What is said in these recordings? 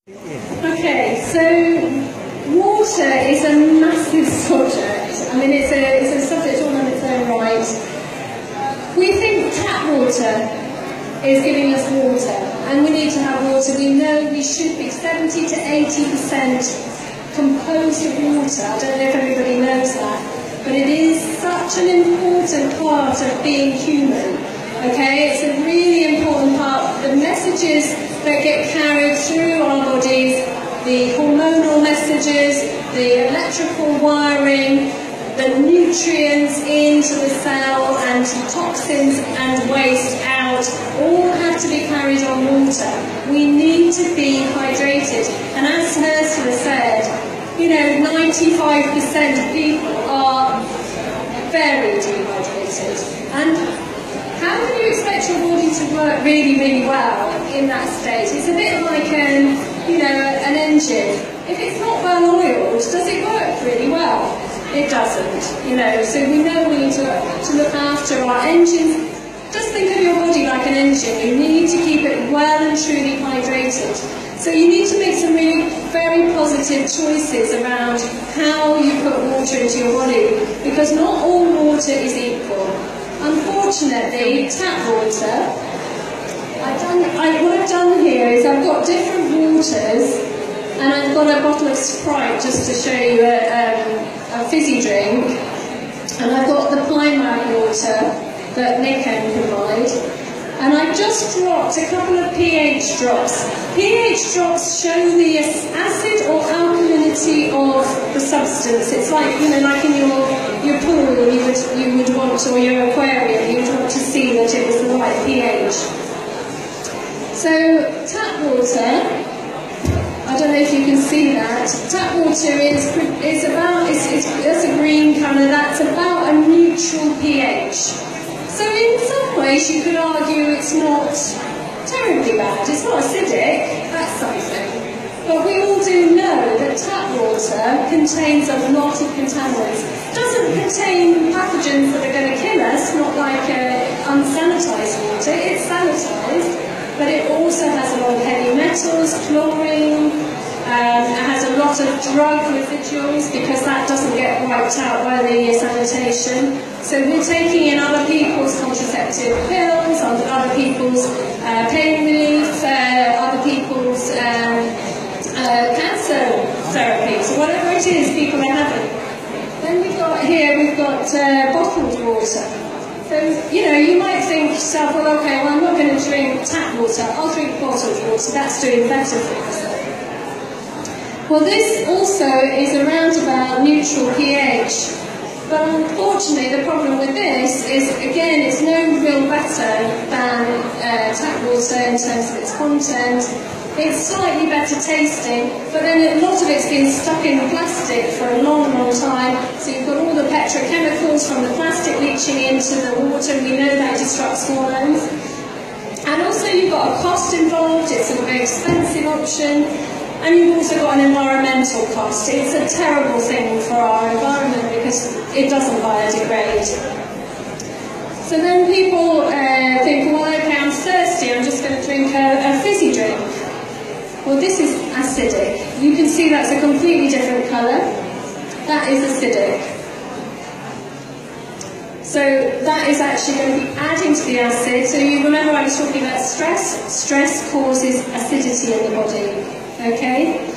Okay, so water is a massive subject. I mean, it's a subject all on its own right. We think tap water is giving us water, and we need to have water. We know we should be 70 to 80% composed of water. I don't know if everybody knows that, but it is such an important part of being human. Okay, it's a really important part. The messages that get carried through our bodies, the hormonal messages, the electrical wiring, the nutrients into the cell and toxins and waste out, all have to be carried on water. We need to be hydrated. And as Ursula said, 95% of people are very dehydrated. And how can you expect your body to work really, really well in that state? It's a bit like an engine. If it's not well oiled, does it work really well? It doesn't, So we know we need to look after our engines. Just think of your body like an engine. You need to keep it well and truly hydrated. So you need to make some really very positive choices around how you put water into your body, because not all water is equal. Unfortunately, tap water, what I've done here is I've got different waters, and I've got a bottle of Sprite just to show you a fizzy drink, and I've got the pine water that Nick can provide, and I've just dropped a couple of pH drops. pH drops show the acid or alkalinity of the substance. It's like, like in your pool, you would want, or your aquarium, you would want to see that it was the right pH. So tap water, I don't know if you can see that. Tap water is about, it's a green colour, that's about a neutral pH. So in some ways you could argue it's not terribly bad. It's not acidic, that's something. But we all do know that tap water contains a lot of contaminants. It doesn't contain pathogens that are going to kill us, not like unsanitised water. It's sanitised, but it also has a lot of heavy metals, chlorine. It has a lot of drug residuals because that doesn't get wiped out by the sanitation. So we're taking in other people's contraceptive pills, other people's pain relief, other people's cancer therapies, whatever it is people are having. Then we've got bottled water. So, you might think to yourself, well, okay, I'm not going to drink tap water, I'll drink bottled water, that's doing better for us. Well, this also is around about neutral pH, but unfortunately the problem with this is, again, it's no real better than tap water in terms of its content. It's slightly better tasting, but then a lot of it's been stuck in plastic for a long, long time, so you've got all the petrochemicals from the plastic leaching into the water, and we know that disrupts hormones. And also you've got a cost involved, it's a very expensive option. And you've also got an environmental cost. It's a terrible thing for our environment because it doesn't biodegrade. So then people think, well, okay, I'm thirsty, I'm just going to drink a fizzy drink. Well, this is acidic. You can see that's a completely different colour. That is acidic. So that is actually going to be adding to the acid. So you remember I was talking about stress? Stress causes acidity in the body. Okay?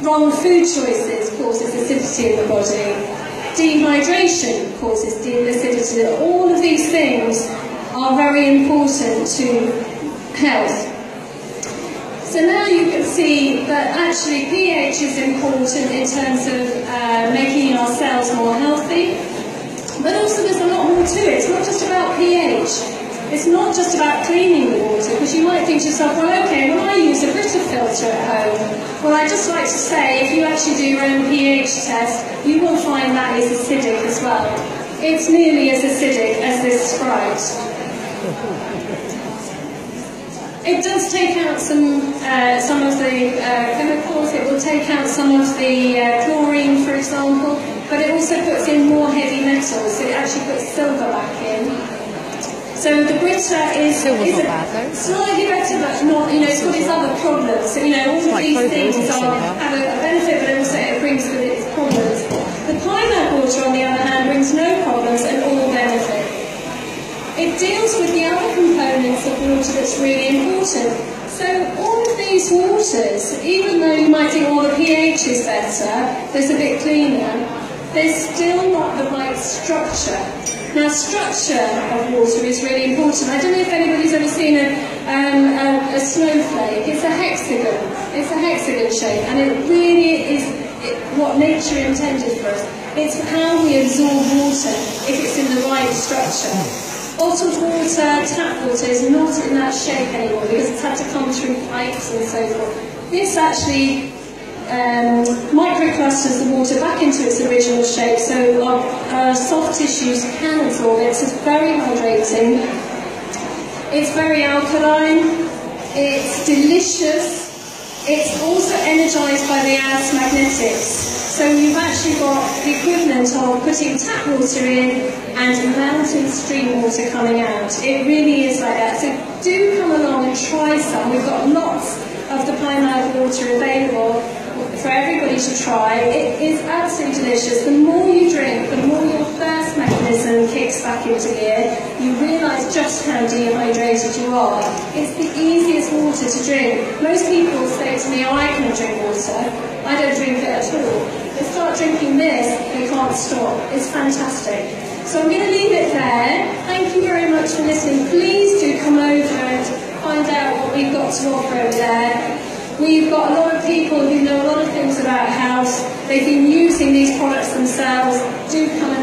Wrong food choices causes acidity in the body. Dehydration causes acidity. All of these things are very important to health. So now you can see that actually pH is important in terms of making our cells more healthy. But also there's a lot more to it. It's not just about pH. It's not just about cleaning the water, because you might think to yourself, well, okay, well, I use a Brita filter at home. Well, I'd just like to say, if you actually do your own pH test, you will find that is acidic as well. It's nearly as acidic as this Sprite. It does take out some of the chemicals. It will take out some of the chlorine, for example, but it also puts in more heavy metals. So it actually puts silver back in. So the Brita is slightly better, but not, it's got its other problems. So, all of these things have a benefit, but also it brings with it its problems. The pineapple water, on the other hand, brings no problems and all benefit. It deals with the other components of water that's really important. So all of these waters, even though you might think, well, the pH is better, there's a bit cleaner, there's still not the right structure. Now, structure of water is really important. I don't know if anybody's ever seen a snowflake. It's a hexagon. It's a hexagon shape, and it really is what nature intended for us. It's how we absorb water if it's in the right structure. Bottled water, tap water is not in that shape anymore because it's had to come through pipes and so forth. This actually microclusters the water back into its original shape, so our soft tissues can absorb it. So it's very hydrating. It's very alkaline. It's delicious. It's also energised by the earth's magnetics. So you've actually got the equivalent of putting tap water in and mountain stream water coming out. It really is like that. So do come along and try some. We've got lots of the pineapple water available for everybody to try. It is absolutely delicious. The more you drink, the more your thirst mechanism kicks back into gear. You realise just how dehydrated you are. It's the easiest water to drink. Most people say to me, oh, I can drink water. I don't drink it at all. They start drinking this, they can't stop. It's fantastic. So I'm going to leave it there. Thank you very much for listening. Please do come over and find out what we've got to offer over there. We've got a lot of people who know a lot of things about house. They've been using these products themselves. Do come and